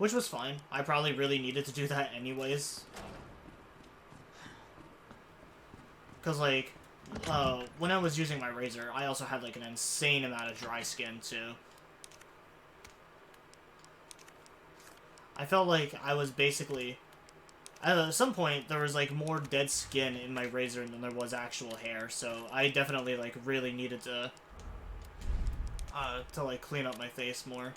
which was fine. I probably really needed to do that anyways. Because, like, when I was using my razor, I also had, like, an insane amount of dry skin, too. I felt like I was basically... At some point, there was, like, more dead skin in my razor than there was actual hair, so I definitely, like, really needed to like, clean up my face more.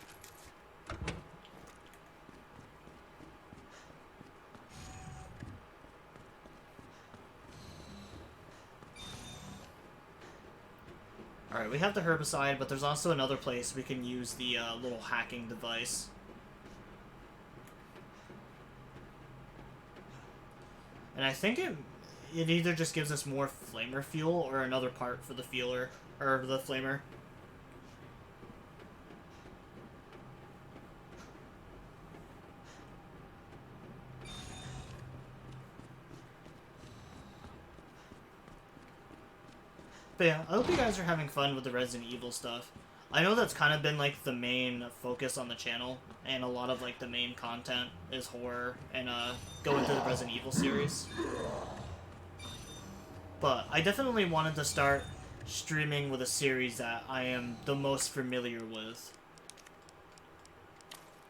Alright, we have the herbicide, but there's also another place we can use the little hacking device. And I think it either just gives us more flamer fuel or another part for the fueler, or the flamer. But yeah, I hope you guys are having fun with the Resident Evil stuff. I know that's kind of been, like, the main focus on the channel, and a lot of, like, the main content is horror, and, going through the Resident Evil series. But I definitely wanted to start streaming with a series that I am the most familiar with.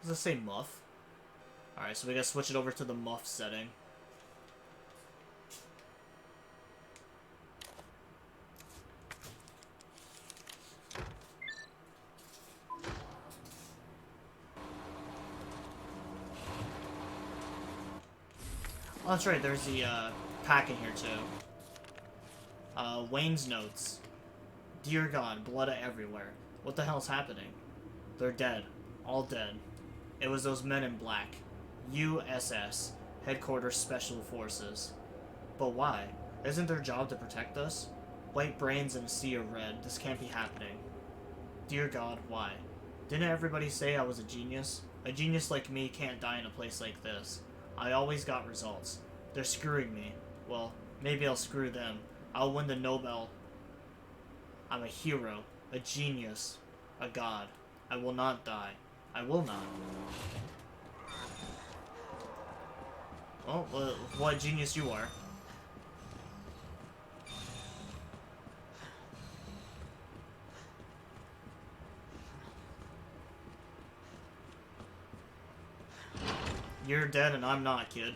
Does it say muff? Alright, so we gotta switch it over to the muff setting. Oh, that's right, there's the, pack in here, too. Wayne's notes. Dear God, blood everywhere. What the hell's happening? They're dead. All dead. It was those men in black. USS. Headquarters Special Forces. But why? Isn't their job to protect us? White brains in a sea of red. This can't be happening. Dear God, why? Didn't everybody say I was a genius? A genius like me can't die in a place like this. I always got results. They're screwing me. Well, maybe I'll screw them. I'll win the Nobel. I'm a hero, a genius, a god. I will not die. I will not. Well, what genius you are. You're dead and I'm not, kid.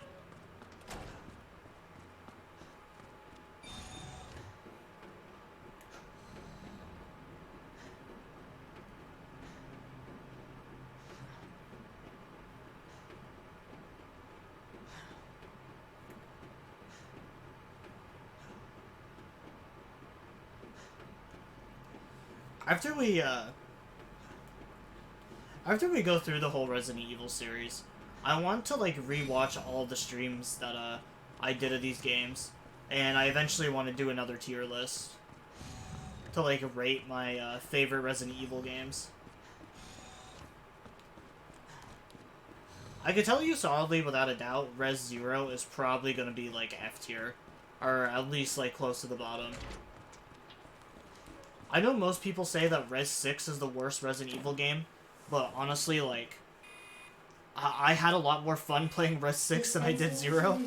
After we go through the whole Resident Evil series, I want to, like, rewatch all the streams that, I did of these games, and I eventually want to do another tier list to, like, rate my, favorite Resident Evil games. I can tell you solidly, without a doubt, Res Zero is probably gonna be, like, F tier, or at least, like, close to the bottom. I know most people say that Res 6 is the worst Resident Evil game, but honestly, like, I had a lot more fun playing Res 6 than I did Zero.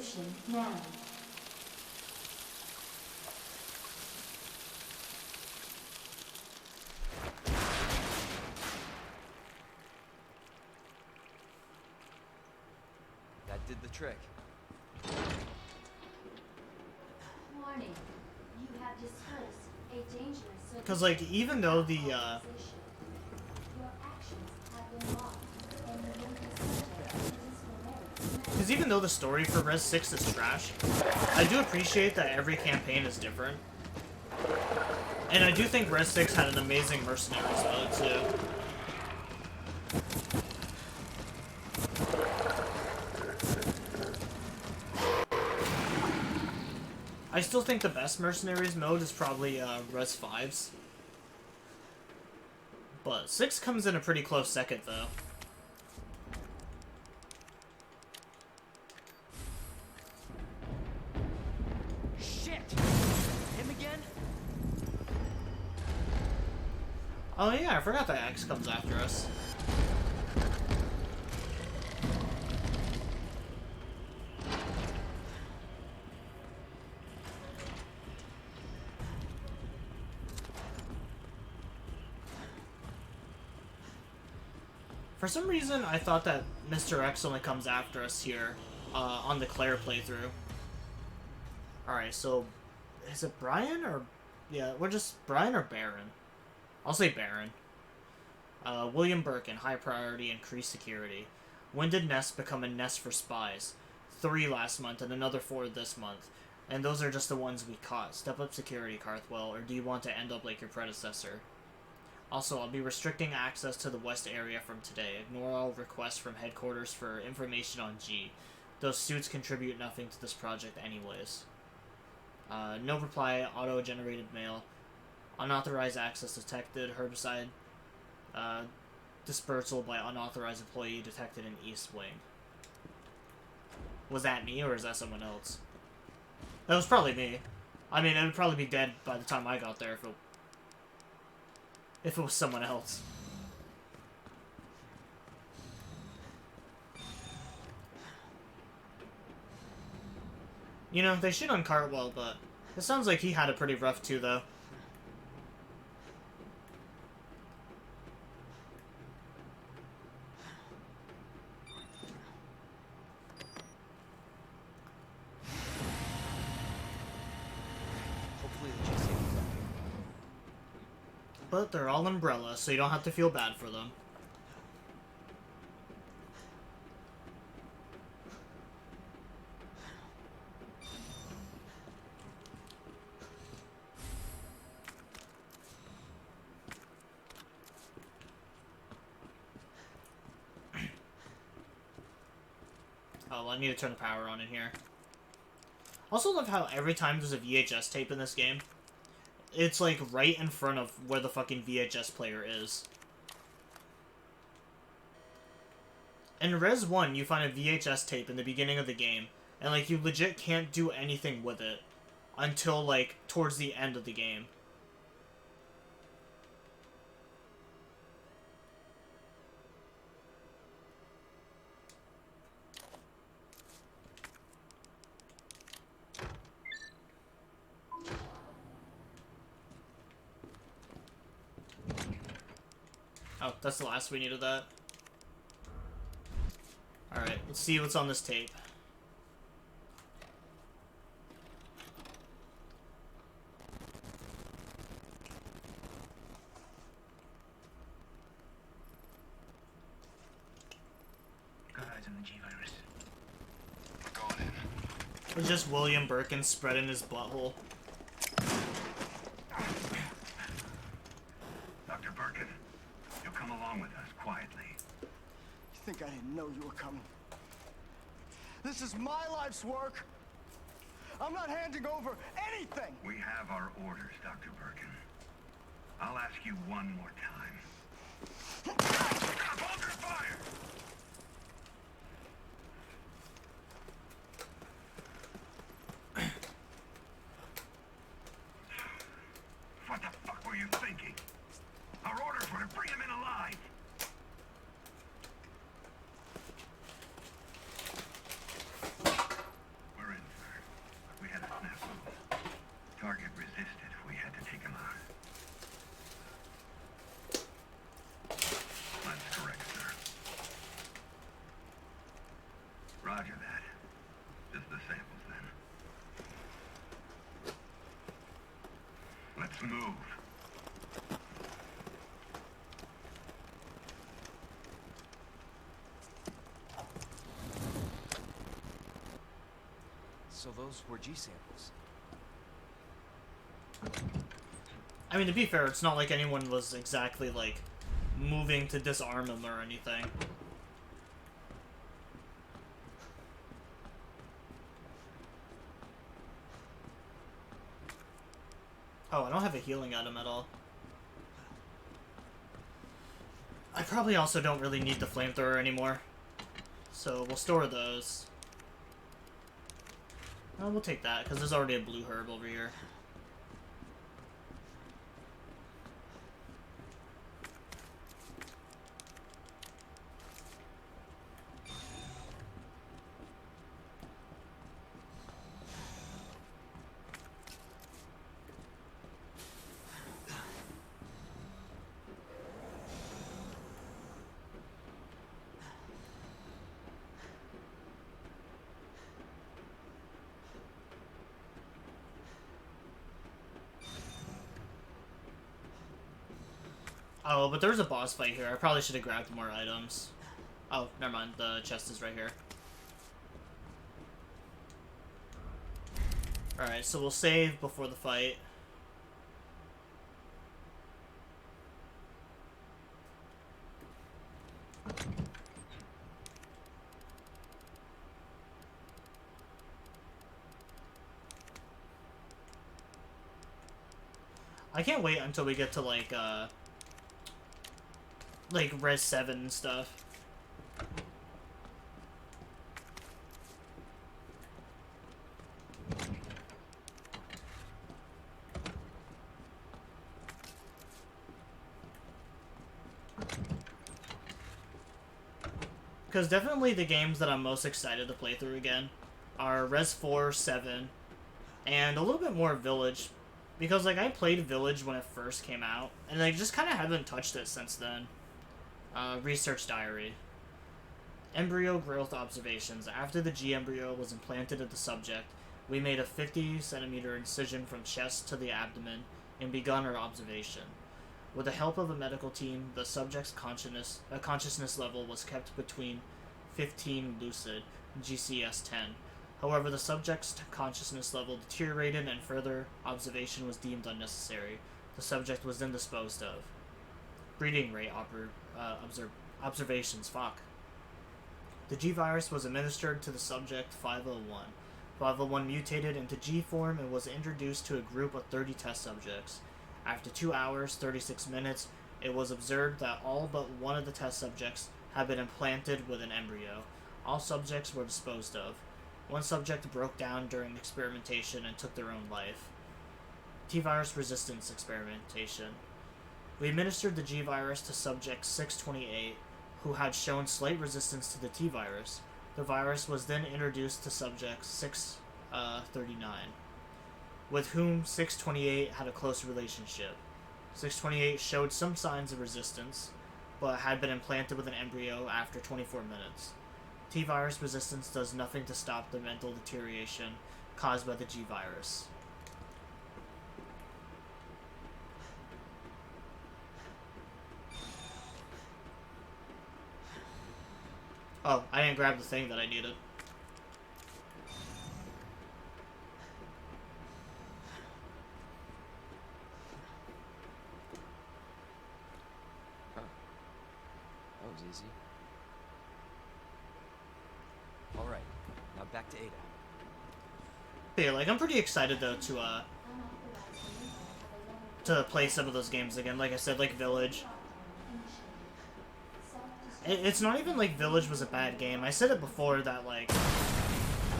That did the trick. Warning. You have dispersed a dangerous... Because, like, even though the, Because even though the story for Res 6 is trash, I do appreciate that every campaign is different. And I do think Res 6 had an amazing Mercenaries mode, too. I still think the best Mercenaries mode is probably Res 5's. But 6 comes in a pretty close second, though. Shit! Him again? Oh yeah, I forgot that X comes after us. For some reason, I thought that Mr. X only comes after us here on the Claire playthrough. Alright, so is it Brian or... Yeah, we're just Brian or Baron? I'll say Baron. William Birkin, high priority, increased security. When did Nest become a nest for spies? 3 last month and another 4 this month. And those are just the ones we caught. Step up security, Carthwell, or do you want to end up like your predecessor? Also, I'll be restricting access to the west area from today. Ignore all requests from headquarters for information on G. Those suits contribute nothing to this project anyways. No reply, auto-generated mail. Unauthorized access detected. Herbicide dispersal by unauthorized employee detected in East Wing. Was that me, or is that someone else? That was probably me. I mean, it would probably be dead by the time I got there if it was someone else. You know, they shit on Cartwell, but it sounds like he had it pretty rough too, though. Hopefully the G samples up here. But they're all Umbrella, so you don't have to feel bad for them. Oh, well, I need to turn the power on in here. Also love how every time there's a VHS tape in this game, it's like right in front of where the fucking VHS player is. In Res 1, you find a VHS tape in the beginning of the game, and like you legit can't do anything with it until like towards the end of the game. Oh, that's the last we need of that. Alright, let's see what's on this tape. Got eyes on the G-Virus. We're going in. It's just William Birkin spreading his butthole. Dr. Birkin, you'll come along with us quietly. You think I didn't know you were coming? This is my life's work. I'm not handing over anything. We have our orders, Dr. Birkin. I'll ask you one more time. Hold your fire! What the fuck were you thinking? Our orders were to bring him in alive. We're in, sir. We had a snafu. Target resisted. We had to take him out. That's correct, sir. Roger that. Just the samples, then. Let's move. So those were G samples. I mean, to be fair, it's not like anyone was exactly, like, moving to disarm him or anything. Oh, I don't have a healing item at all. I probably also don't really need the flamethrower anymore. So we'll store those. Oh, we'll take that, because there's already a blue herb over here. Oh, but there's a boss fight here. I probably should have grabbed more items. Oh, never mind. The chest is right here. Alright, so we'll save before the fight. I can't wait until we get to, like Res 7 and stuff. Because definitely the games that I'm most excited to play through again are Res 4, 7, and a little bit more Village. Because, like, I played Village when it first came out, and I just kind of haven't touched it since then. Research Diary. Embryo growth observations. After the G embryo was implanted at the subject, we made a 50-centimeter incision from chest to the abdomen and begun our observation. With the help of a medical team, the subject's consciousness level was kept between 15 lucid, GCS 10. However, the subject's consciousness level deteriorated and further observation was deemed unnecessary. The subject was then disposed of. Breeding rate observations. Fuck. The G virus was administered to the subject 501. 501 mutated into G form and was introduced to a group of 30 test subjects. After 2 hours, 36 minutes, it was observed that all but one of the test subjects had been implanted with an embryo. All subjects were disposed of. One subject broke down during experimentation and took their own life. T-virus resistance experimentation. We administered the G-virus to subject 628, who had shown slight resistance to the T-virus. The virus was then introduced to subject 639. With whom 628 had a close relationship. 628 showed some signs of resistance, but had been implanted with an embryo after 24 minutes. T-virus resistance does nothing to stop the mental deterioration caused by the G-virus. Oh, I didn't grab the thing that I needed. That was easy. Alright, now back to Ada. Yeah, like, I'm pretty excited, though, to play some of those games again. Like I said, like Village. It's not even like Village was a bad game. I said it before that, like,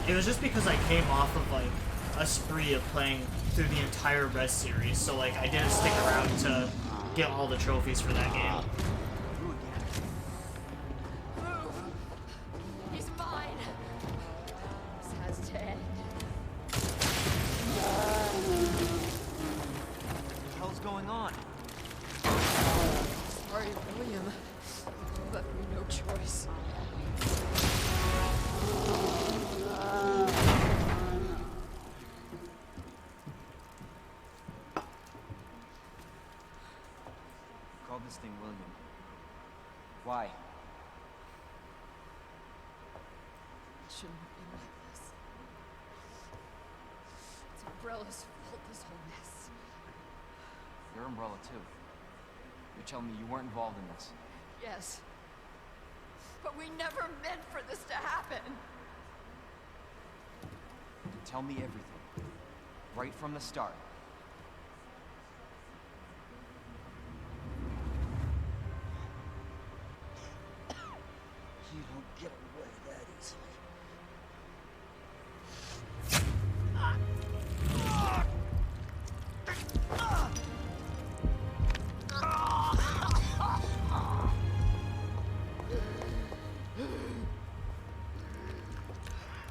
it was just because I came off of, like, a spree of playing through the entire Res series, so, like, I didn't stick around to get all the trophies for that game. He's mine. This has to end. What the hell's going on? Sorry, William. You left me no choice. Call this thing William. Why? It shouldn't have been like this. It's Umbrella's fault, this whole mess. You're Umbrella too. You're telling me you weren't involved in this? Yes. But we never meant for this to happen. Tell me everything. Right from the start. You don't get away that easily.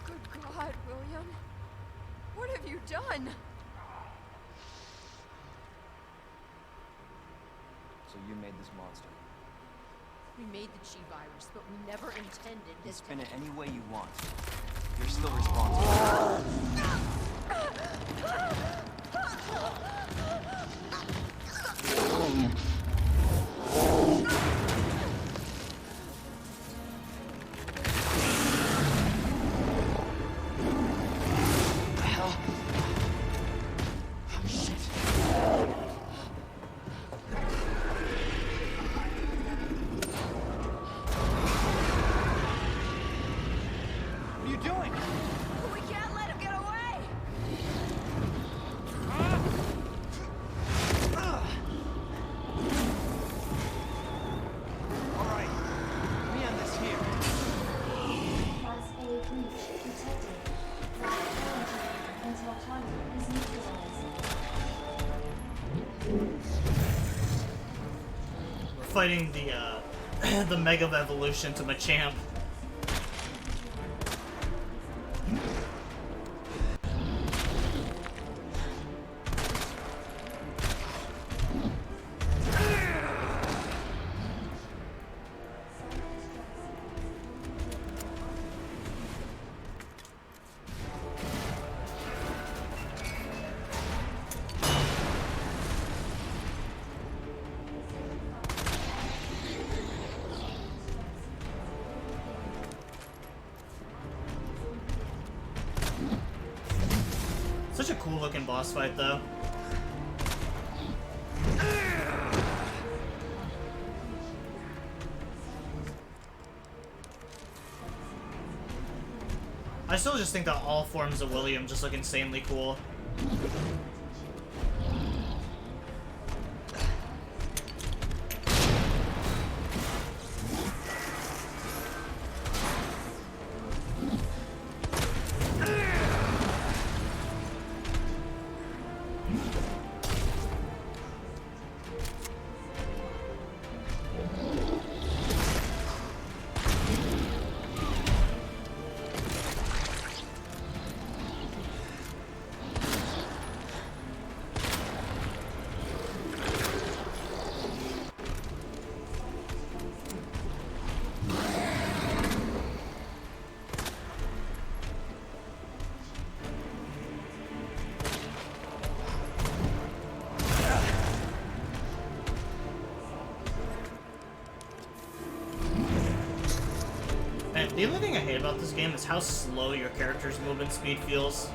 Good God, William. What have you done? So you made this monster. We made the G virus, but we never intended You this. spin it any way you want. You're still responsible. doing? We can't let him get away! All right, we end this here. Class A breach detected. Flash quarantine until target is neutralized. We're fighting the the Mega Evolution to Machamp. Such a cool looking boss fight though. I still just think that all forms of William just look insanely cool. Man, the only thing I hate about this game is how slow your character's movement speed feels.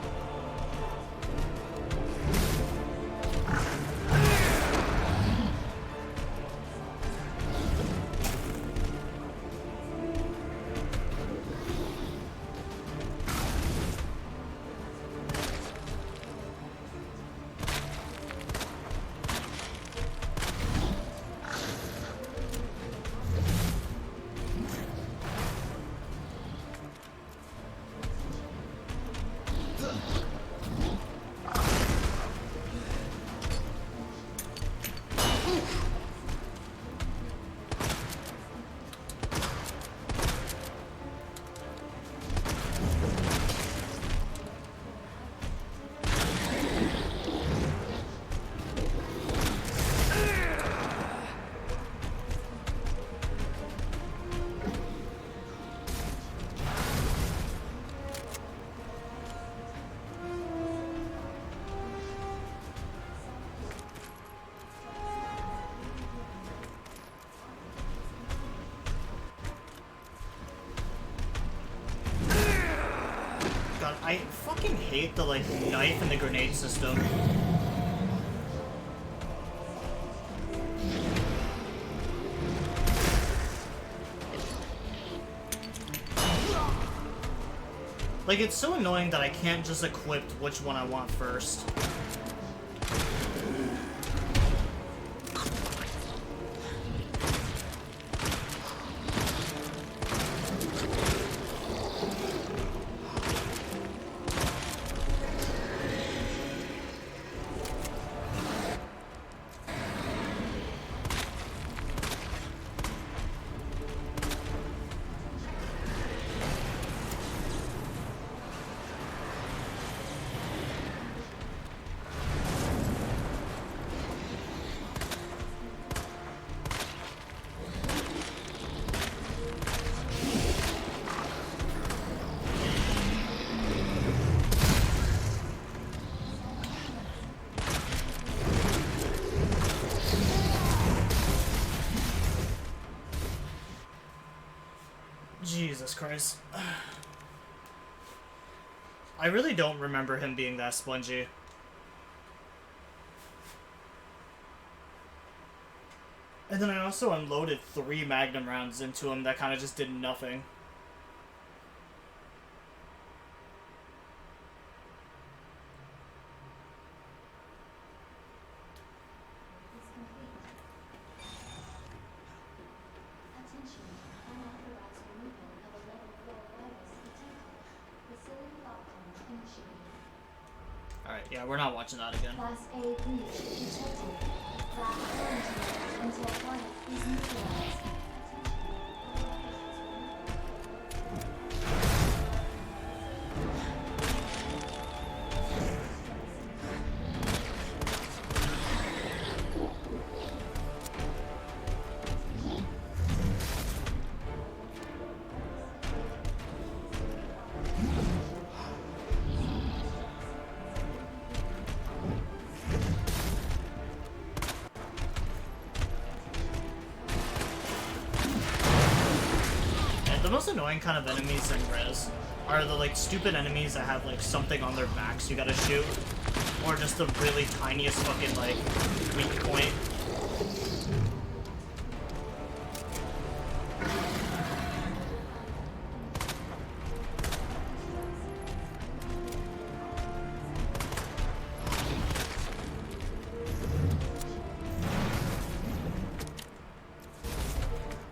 God, I fucking hate the, like, knife and the grenade system. Like, it's so annoying that I can't just equip which one I want first. Jesus Christ. I really don't remember him being that spongy. And then I also unloaded 3 Magnum rounds into him that kind of just did nothing. Yeah, we're not watching that again. Class A breach detected. Flag quarantine until target is neutralized. The most annoying kind of enemies in Res are the like stupid enemies that have like something on their backs you gotta shoot, or just the really tiniest fucking like weak point.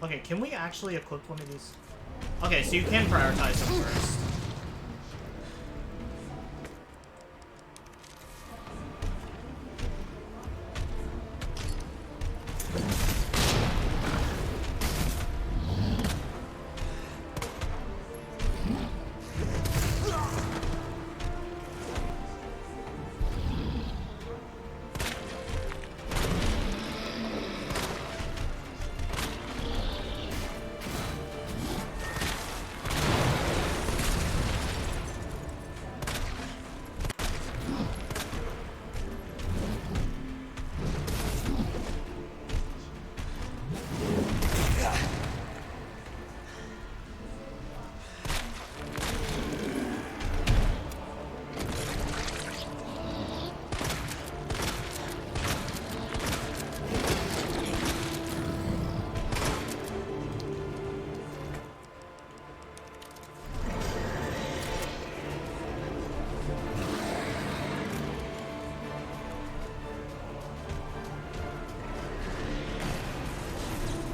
Okay, can we actually equip one of these? Okay, so you can prioritize them first.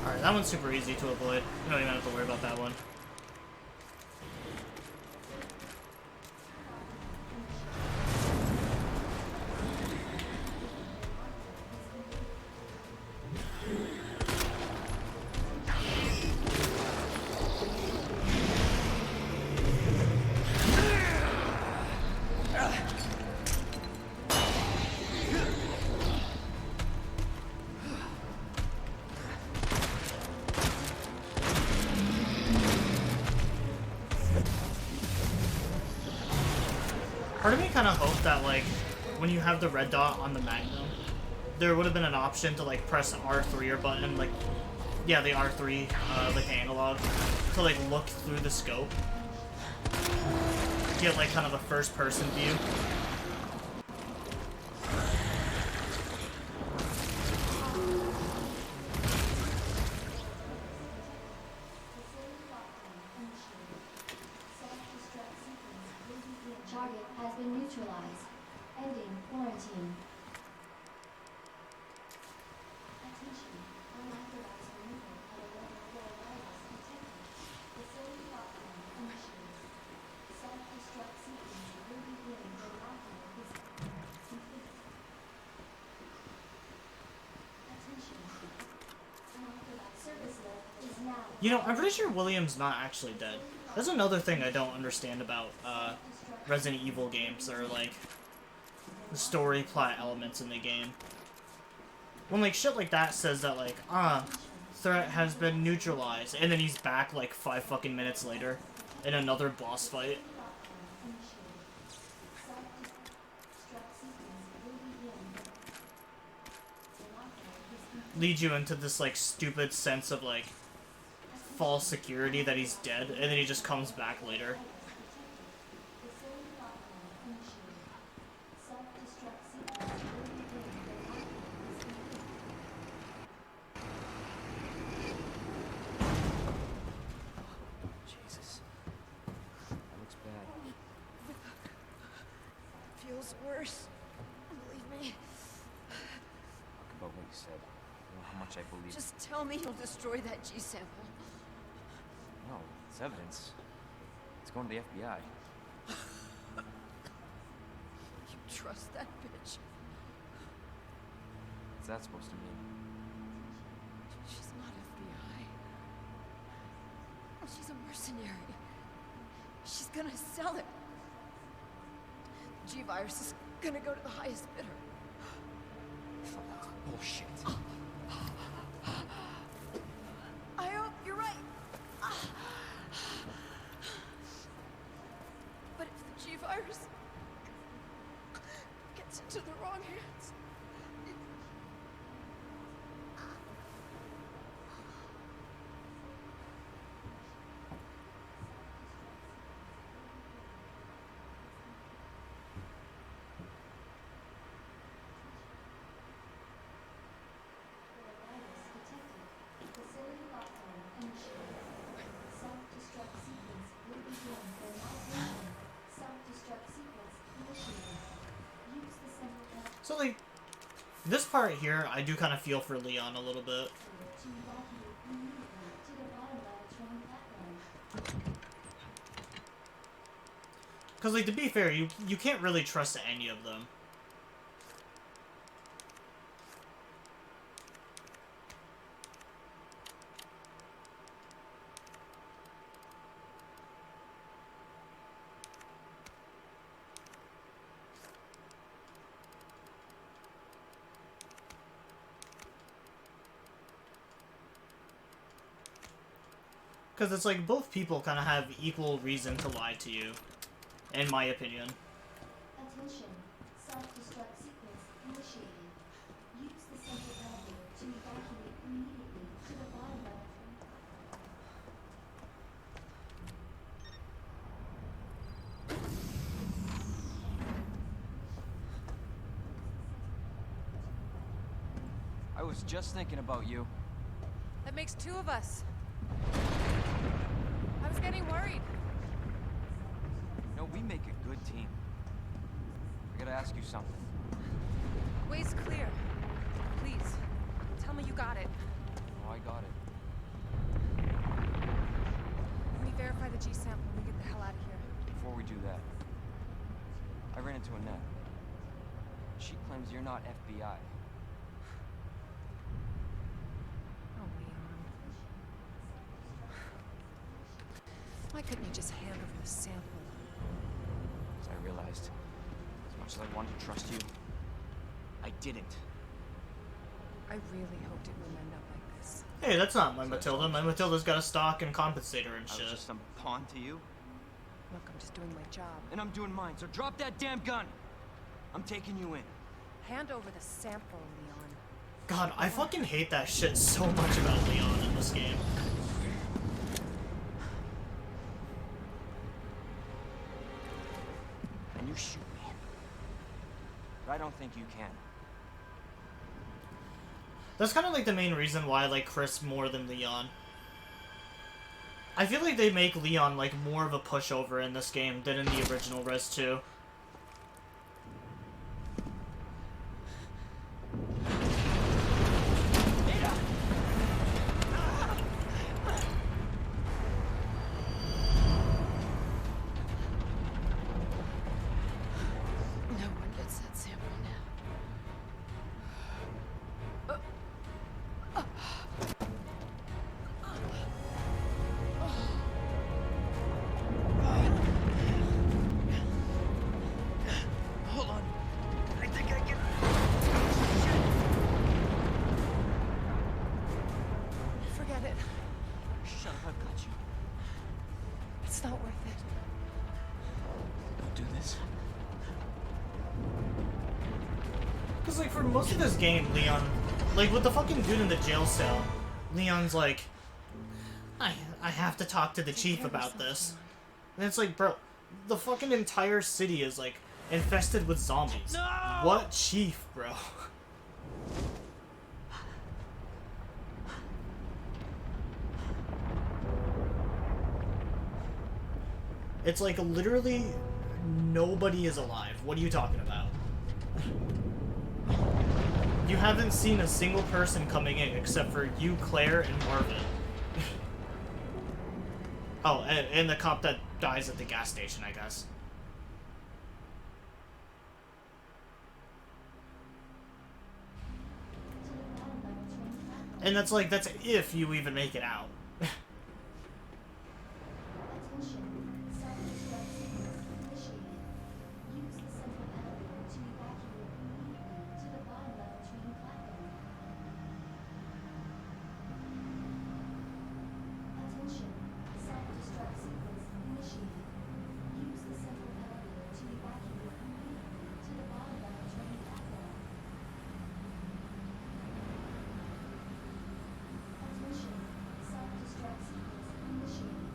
Alright, that one's super easy to avoid. You don't even have to worry about that one. Part of me kind of hoped that, like, when you have the red dot on the Magnum, there would have been an option to, like, press R3 or button, like, yeah, the R3, like, the analog, to, like, look through the scope. Get, like, kind of a first-person view. Target has been neutralized. Ending quarantine. Attention. Unauthorized removal of a level 4 virus detected. Facility lockdown initiated. Self-destruct sequence will begin when lockdown is complete. Attention. Unauthorized service lift is now. You know, I'm pretty sure William's not actually dead. That's another thing I don't understand about, Resident Evil games, or, like, the story plot elements in the game. When, like, shit like that says that, like, threat has been neutralized, and then he's back, like, 5 fucking minutes later in another boss fight. Leads you into this, like, stupid sense of, like, false security that he's dead, and then he just comes back later. Jesus. That looks bad. Feels worse. Believe me. Talk about what you said. You know how much I believe. Just tell me you'll destroy that G sample. No, it's evidence. It's going to the FBI. You trust that bitch. What's that supposed to mean? She's not FBI. She's a mercenary. She's gonna sell it. G-Virus is gonna go to the highest bidder. That's bullshit. I hope you're right. But if the G-Virus gets into the wrong hands... Facility lockdown initiated. Self-destruct sequence will begin when outbreak. Self-destruct sequence initiated. Use the central counter So, like, this part here, I do kind of feel for Leon a little bit. to evacuate immediately to the bottom laboratory platform. Because, like, to be fair, you can't really trust any of them. Because it's like both people kind of have equal reason to lie to you, in my opinion. Attention. Self-destruct sequence initiated. Use the central counter to evacuate immediately to the bottom laboratory. I was just thinking about you. That makes two of us. I was getting worried. No, we make a good team. I gotta ask you something. Way's clear. Please, tell me you got it. Oh, I got it. Let me verify the G sample and we get the hell out of here. Before we do that, I ran into Annette. She claims you're not FBI. Oh, Leon. Why couldn't you just hand over the sample? As I realized, as much as I wanted to trust you, I didn't. I really hoped it wouldn't end up like this. Hey, that's not my Matilda. My Matilda's got a stock and compensator and I shit. was just some pawn to you, Look, I'm just doing my job. and I'm doing mine, so drop that damn gun! I'm taking you in. Hand over the sample, Leon. God, I fucking hate that shit so much about Leon in this game. And you shoot me. But I don't think you can. That's kind of like the main reason why I like Chris more than Leon. I feel like they make Leon like more of a pushover in this game than in the original Res 2. No one gets that sample now. Hold on. I think I can... Forget it. Shut up, I've got you. It's not worth it. Don't do this. Because, like, for most of this game, Leon... Like, with the fucking dude in the jail cell, Leon's like... I have to talk to the chief about this. And it's like, bro, the fucking entire city is, like, infested with zombies. No! What chief, bro? It's like, literally, nobody is alive. What are you talking about? You haven't seen a single person coming in except for you, Claire, and Marvin. Oh, and the cop that dies at the gas station, I guess. And that's like, that's if you even make it out. Attention. Self-destruct sequence initiated. Use the central elevator to evacuate immediately to the bottom level train platform. Attention. Self-destruct sequence initiated. Use the central elevator to evacuate immediately to the bottom level train platform. Attention. Self-destruct sequence initiated.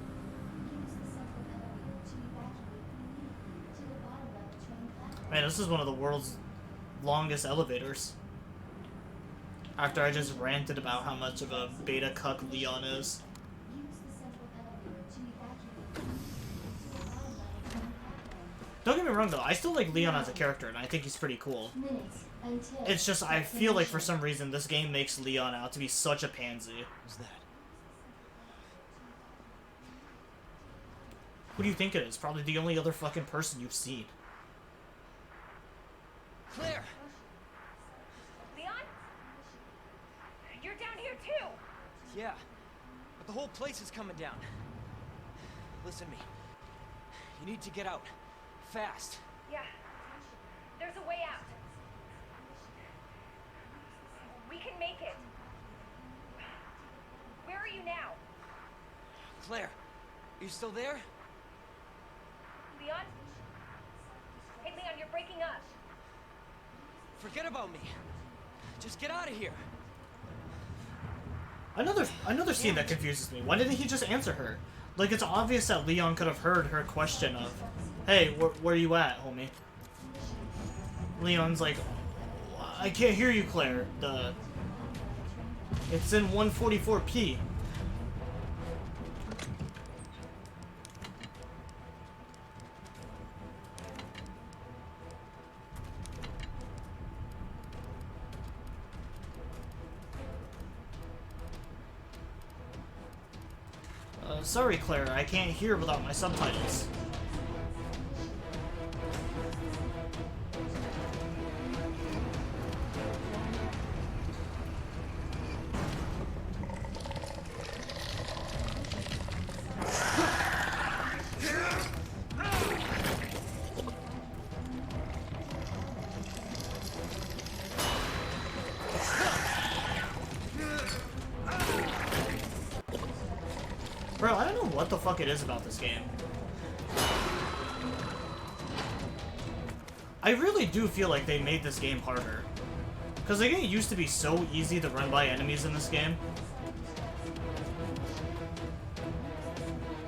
Use the central elevator to evacuate immediately to the bottom level train platform. Man, this is one of the world's longest elevators. After I just ranted about how much of a beta cuck Leon is. Use the central elevator to evacuate immediately to the bottom level train platform. Don't get me wrong though, I still like Leon as a character, and I think he's pretty cool. Minutes until. It's just, I feel like for some reason this game makes Leon out to be such a pansy. Who's that? Who do you think it is? Probably the only other fucking person you've seen. Claire! Leon? You're down here too! Yeah, but the whole place is coming down. Listen to me. You need to get out. Fast. Yeah. There's a way out. We can make it. Where are you now? Claire, are you still there? Leon? Hey, Leon, you're breaking up. Forget about me. Just get out of here. Another scene that confuses me. Why didn't he just answer her? Like, it's obvious that Leon could have heard her question of, hey, where you at, homie? Leon's like, I can't hear you, Claire. It's in 144p. Sorry, Claire, I can't hear without my subtitles. Bro, I don't know what the fuck it is about this game. I really do feel like they made this game harder. Because the game used to be so easy to run by enemies in this game.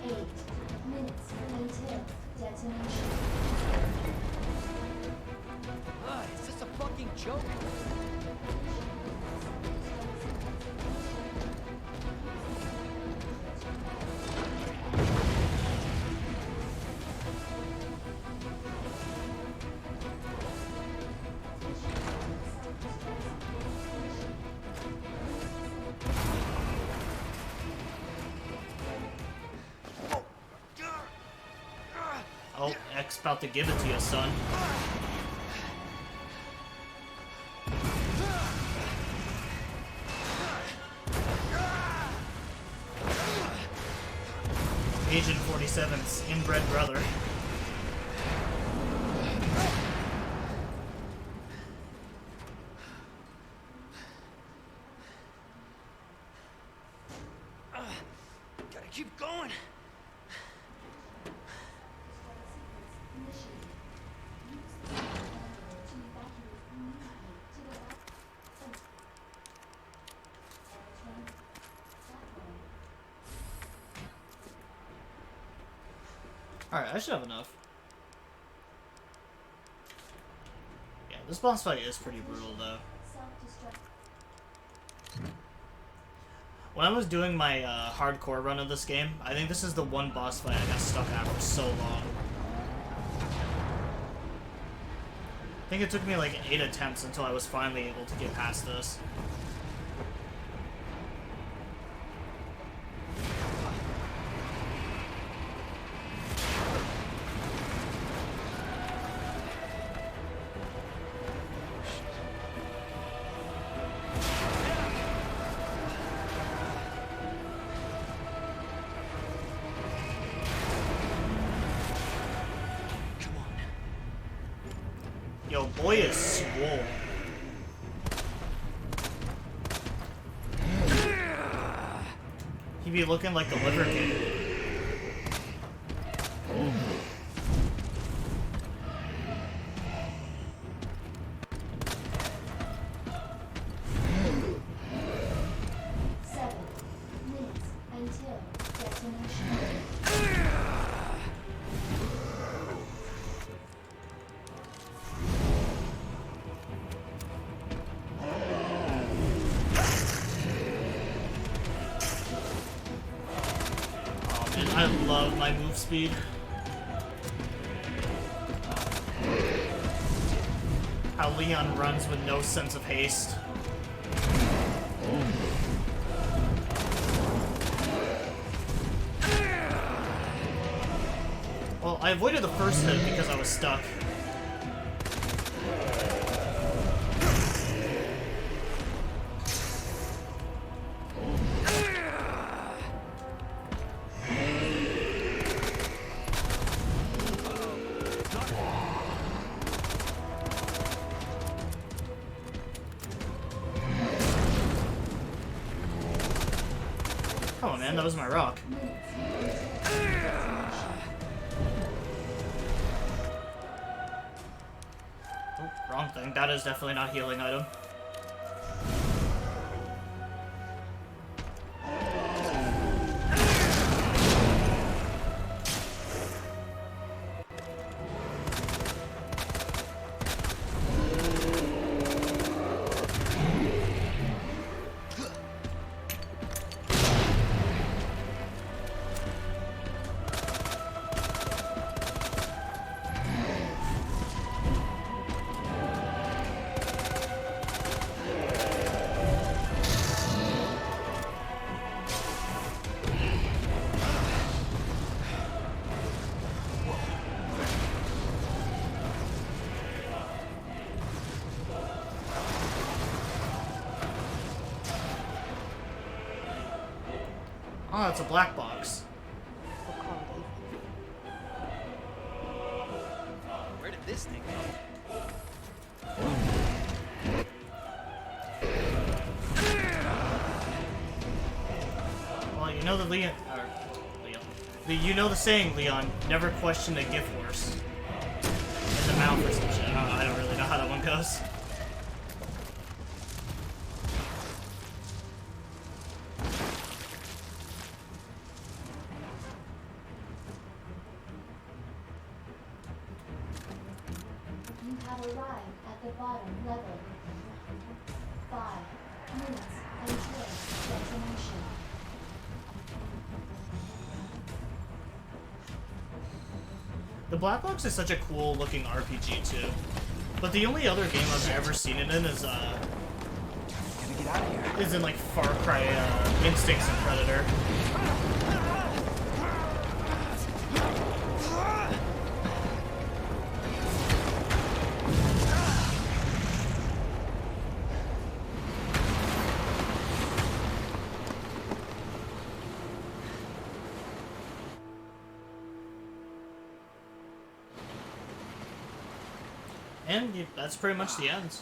8 minutes until detonation. Is this a fucking joke? Oh, X about to give it to you, son. Agent 47's inbred brother. Gotta keep going. Alright, I should have enough. Yeah, this boss fight is pretty brutal, though. When I was doing my hardcore run of this game, I think this is the one boss fight I got stuck at for so long. I think it took me like 8 attempts until I was finally able to get past this. Yo, boy is swole. He be looking like the Liver King. Until destination. Oh man, I love my move speed. How Leon runs with no sense of haste. Well, I avoided the first hit because I was stuck. Come on, man, that was my rock. Oh, wrong thing. That is definitely not a healing item. Oh, it's a black box. We'll call it even. Where did this thing go? Well, you know the Leon. You know the saying, Leon. Never question a gift horse. In the mouth or some shit. I don't really know how that one goes. You have arrived at the bottom level. 5 minutes until destination. The Black Box is such a cool looking RPG too. But the only other game I've ever seen it in is Gotta get out of here. is in like Far Cry Instincts and Predator. And that's pretty much the end.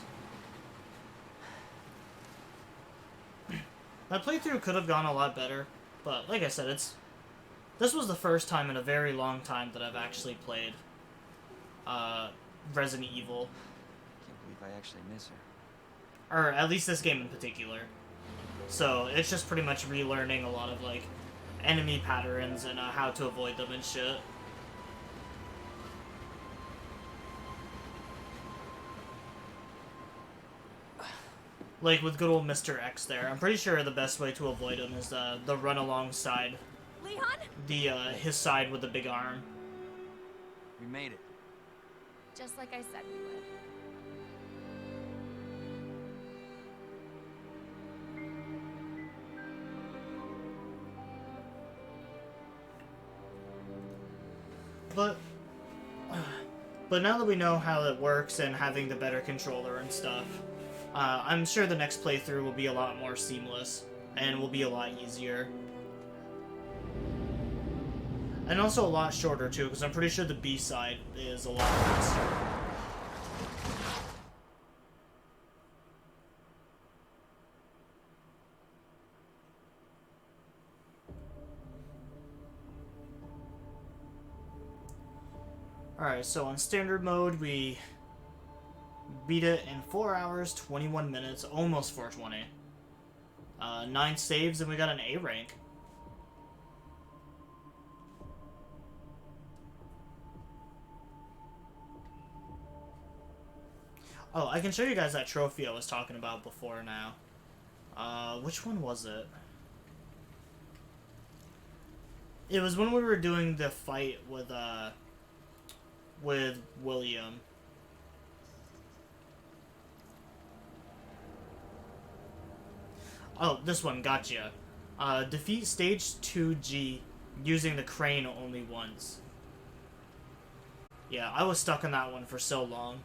That playthrough could have gone a lot better, but like I said, this was the first time in a very long time that I've actually played Resident Evil, Can't believe I actually miss her. or at least this game in particular. So it's just pretty much relearning a lot of like enemy patterns and how to avoid them and shit. Like with good old Mr. X there, I'm pretty sure the best way to avoid him is the run alongside Leon? his side with the big arm. We made it. Just like I said we would. But now that we know how it works and having the better controller and stuff, I'm sure the next playthrough will be a lot more seamless and will be a lot easier. And also a lot shorter too, because I'm pretty sure the B-side is a lot faster. Alright, so on standard mode, we beat it in 4 hours, 21 minutes, almost 420. 9 saves, and we got an A rank. Oh, I can show you guys that trophy I was talking about before now. Which one was it? It was when we were doing the fight with William. Oh, this one, gotcha. Defeat stage 2G using the crane only once. Yeah, I was stuck on that one for so long.